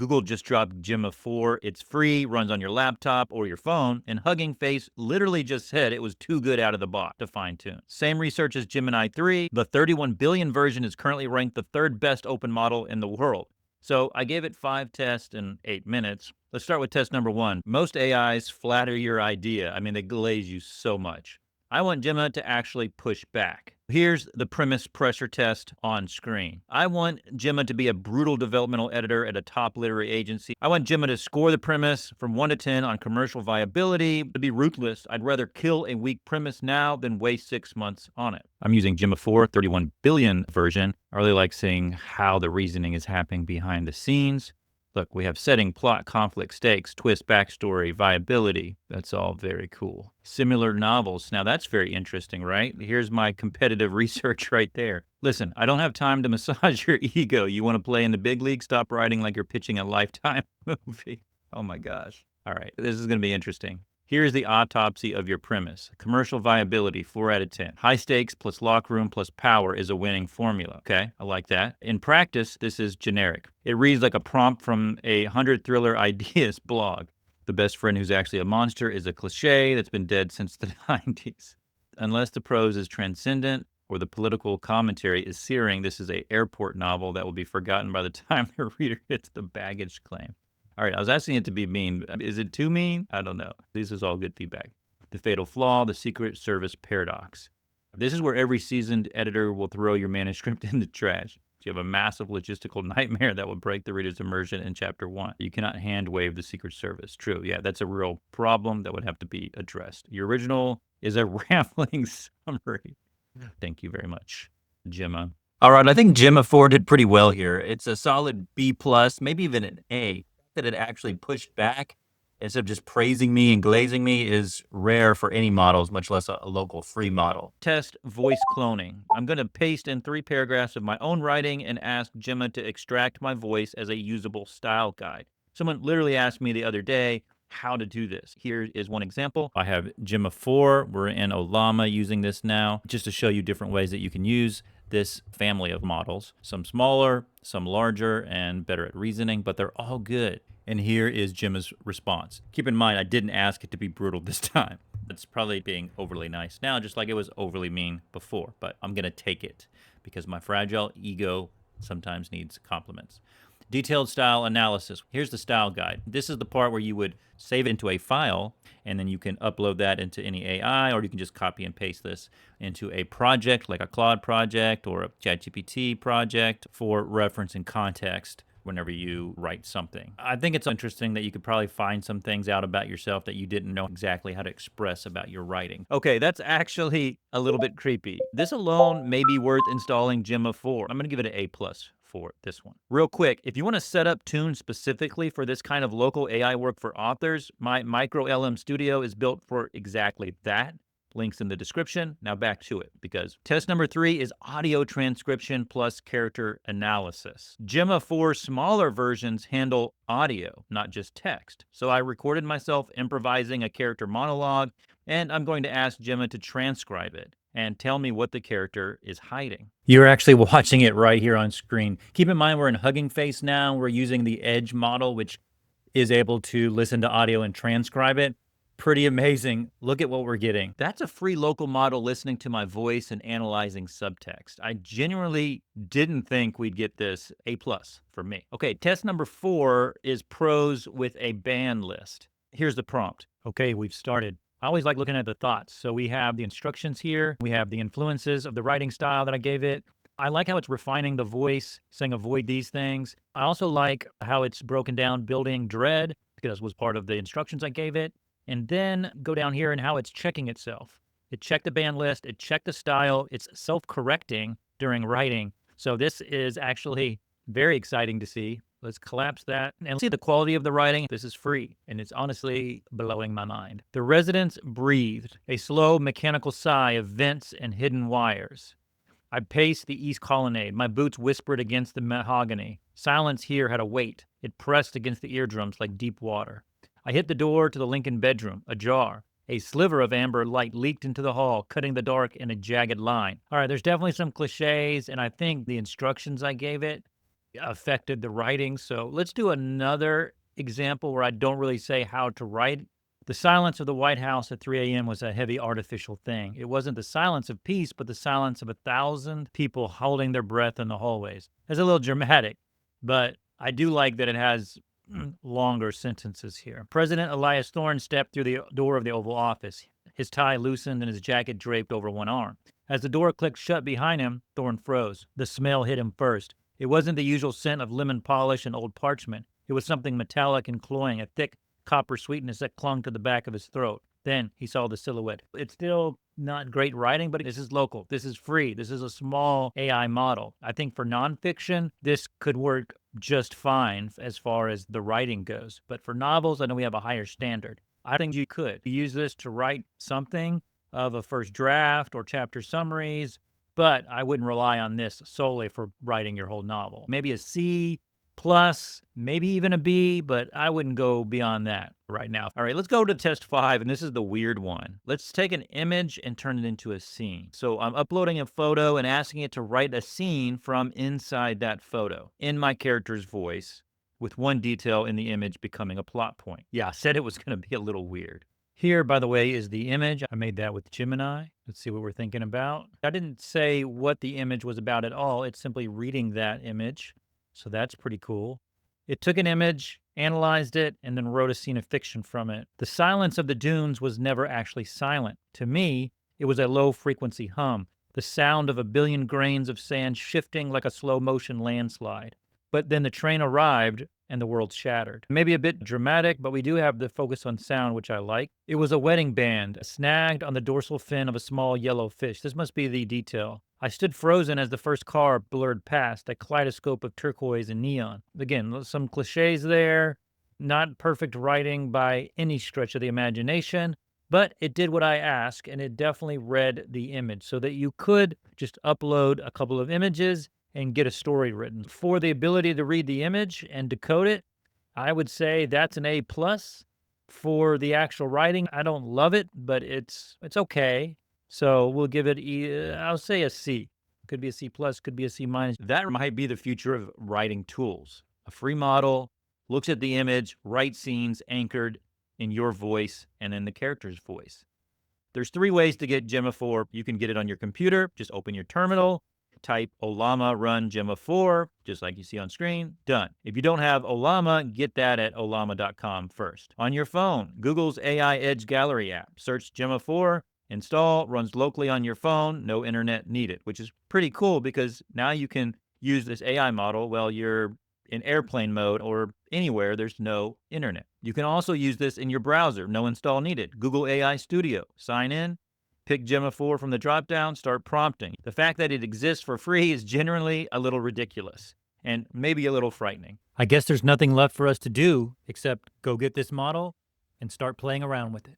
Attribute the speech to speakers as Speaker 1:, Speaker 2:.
Speaker 1: Google just dropped Gemma 4. It's free, runs on your laptop or your phone, and Hugging Face literally just said it was too good out of the box to fine-tune. Same research as Gemini 3. The 31 billion version is currently ranked the third best open model in the world. So I gave it 5 tests in 8 minutes. Let's start with test number 1. Most AIs flatter your idea. I mean, they glaze you so much. I want Gemma to actually push back. Here's the premise pressure test on screen. I want Gemma to be a brutal developmental editor at a top literary agency. I want Gemma to score the premise from 1 to 10 on commercial viability. To be ruthless, I'd rather kill a weak premise now than waste 6 months on it. I'm using Gemma 4, 31 billion version. I really like seeing how the reasoning is happening behind the scenes. Look, we have setting, plot, conflict, stakes, twist, backstory, viability. That's all very cool. Similar novels. Now that's very interesting, right? Here's my competitive research right there. Listen, I don't have time to massage your ego. You want to play in the big league? Stop writing like you're pitching a Lifetime movie. Oh my gosh. All right, this is going to be interesting. Here's the autopsy of your premise. Commercial viability, 4 out of 10. High stakes plus locker room plus power is a winning formula. Okay, I like that. In practice, this is generic. It reads like a prompt from a 100 thriller ideas blog. The best friend who's actually a monster is a cliche that's been dead since the 90s. Unless the prose is transcendent or the political commentary is searing, this is an airport novel that will be forgotten by the time the reader hits the baggage claim. All right, I was asking it to be mean. Is it too mean? I don't know. This is all good feedback. The fatal flaw, the Secret Service paradox. This is where every seasoned editor will throw your manuscript in the trash. You have a massive logistical nightmare that will break the reader's immersion in chapter 1. You cannot hand wave the Secret Service. True, yeah, that's a real problem that would have to be addressed. Your original is a rambling summary. Thank you very much, Gemma. All right, I think Gemma 4 did pretty well here. It's a solid B+, maybe even an A. That it actually pushed back instead of just praising me and glazing me is rare for any models, much less a local free model. Test voice cloning. I'm going to paste in 3 paragraphs of my own writing and ask Gemma to extract my voice as a usable style guide. Someone literally asked me the other day how to do this. Here is one example. I have Gemma 4. We're in Olama using this now, just to show you different ways that you can use this family of models. Some smaller, some larger, and better at reasoning, but they're all good. And here is Gemma's response. Keep in mind, I didn't ask it to be brutal this time. It's probably being overly nice now, just like it was overly mean before, but I'm gonna take it because my fragile ego sometimes needs compliments. Detailed style analysis. Here's the style guide. This is the part where you would save it into a file, and then you can upload that into any AI, or you can just copy and paste this into a project like a Claude project or a ChatGPT project for reference and context whenever you write something. I think it's interesting that you could probably find some things out about yourself that you didn't know exactly how to express about your writing. Okay, that's actually a little bit creepy. This alone may be worth installing Gemma 4. I'm gonna give it an A+ for this one. Real quick, if you want to set up tunes specifically for this kind of local AI work for authors, my Micro LM Studio is built for exactly that. Links in the description. Now back to it, because test number 3 is audio transcription plus character analysis. Gemma 4 smaller versions handle audio, not just text. So I recorded myself improvising a character monologue, and I'm going to ask Gemma to transcribe it and tell me what the character is hiding. You're actually watching it right here on screen. Keep in mind, we're in Hugging Face now. We're using the Edge model, which is able to listen to audio and transcribe it. Pretty amazing. Look at what we're getting. That's a free local model listening to my voice and analyzing subtext. I genuinely didn't think we'd get this A+ for me. Okay, test number 4 is prose with a band list. Here's the prompt. Okay, we've started. I always like looking at the thoughts. So we have the instructions here. We have the influences of the writing style that I gave it. I like how it's refining the voice, saying avoid these things. I also like how it's broken down building dread, because it was part of the instructions I gave it. And then go down here and how it's checking itself. It checked the band list, it checked the style, it's self-correcting during writing. So this is actually very exciting to see. Let's collapse that and see the quality of the writing. This is free, and it's honestly blowing my mind. The residents breathed, a slow mechanical sigh of vents and hidden wires. I paced the east colonnade. My boots whispered against the mahogany. Silence here had a weight. It pressed against the eardrums like deep water. I hit the door to the Lincoln bedroom, ajar. A sliver of amber light leaked into the hall, cutting the dark in a jagged line. All right, there's definitely some cliches, and I think the instructions I gave it affected the writing. So let's do another example where I don't really say how to write. The silence of the White House at 3 a.m. was a heavy artificial thing. It wasn't the silence of peace, but the silence of 1,000 people holding their breath in the hallways. It's a little dramatic, but I do like that it has longer sentences here. President Elias Thorne stepped through the door of the Oval Office, his tie loosened and his jacket draped over one arm. As the door clicked shut behind him, Thorne froze. The smell hit him first. It wasn't the usual scent of lemon polish and old parchment. It was something metallic and cloying, a thick copper sweetness that clung to the back of his throat. Then he saw the silhouette. It's still not great writing, but this is local. This is free. This is a small AI model. I think for nonfiction, this could work just fine as far as the writing goes. But for novels, I know we have a higher standard. I think you could use this to write something of a first draft or chapter summaries, but I wouldn't rely on this solely for writing your whole novel. Maybe a C plus, maybe even a B, but I wouldn't go beyond that right now. All right, let's go to test 5, and this is the weird one. Let's take an image and turn it into a scene. So I'm uploading a photo and asking it to write a scene from inside that photo in my character's voice, with one detail in the image becoming a plot point. Yeah, I said it was going to be a little weird. Here, by the way, is the image. I made that with Gemini. Let's see what we're thinking about. I didn't say what the image was about at all. It's simply reading that image. So that's pretty cool. It took an image, analyzed it, and then wrote a scene of fiction from it. The silence of the dunes was never actually silent. To me, it was a low-frequency hum, the sound of a billion grains of sand shifting like a slow-motion landslide. But then the train arrived, and the world shattered. Maybe a bit dramatic, but we do have the focus on sound, which I like. It was a wedding band, snagged on the dorsal fin of a small yellow fish. This must be the detail. I stood frozen as the first car blurred past, a kaleidoscope of turquoise and neon. Again, some cliches there, not perfect writing by any stretch of the imagination, but it did what I asked, and it definitely read the image so that you could just upload a couple of images and get a story written. For the ability to read the image and decode it, I would say that's an A+. For the actual writing, I don't love it, but it's okay. So we'll give it, I'll say a C. Could be a C+, could be a C-. That might be the future of writing tools. A free model looks at the image, writes scenes anchored in your voice and in the character's voice. There's 3 ways to get Gemma 4. You can get it on your computer. Just open your terminal, type Olama run Gemma 4, just like you see on screen, done. If you don't have Olama, get that at olama.com first. On your phone, Google's AI Edge Gallery app. Search Gemma 4, install, runs locally on your phone, no internet needed, which is pretty cool because now you can use this AI model while you're in airplane mode or anywhere there's no internet. You can also use this in your browser, no install needed. Google AI Studio, sign in, pick Gemma 4 from the dropdown, start prompting. The fact that it exists for free is generally a little ridiculous and maybe a little frightening. I guess there's nothing left for us to do except go get this model and start playing around with it.